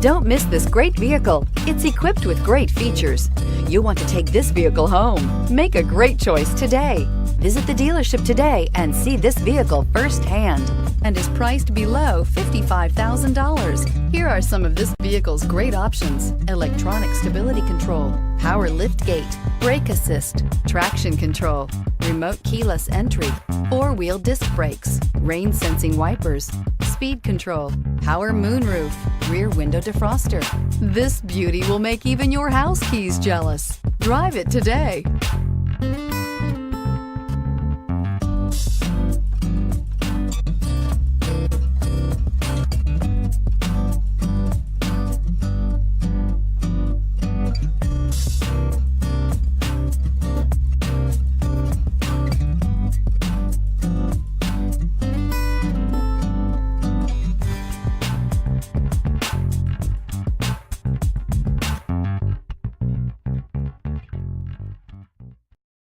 Don't miss this great vehicle. It's equipped with great features. You'll want to take this vehicle home. Make a great choice today. Visit the dealership today and see this vehicle firsthand, and is priced below $55,000. Here are some of this vehicle's great options: electronic stability control, power liftgate, brake assist, traction control, remote keyless entry, four-wheel disc brakes, rain sensing wipers, speed control, power moonroof, rear window defroster. This beauty will make even your house keys jealous. Drive it today.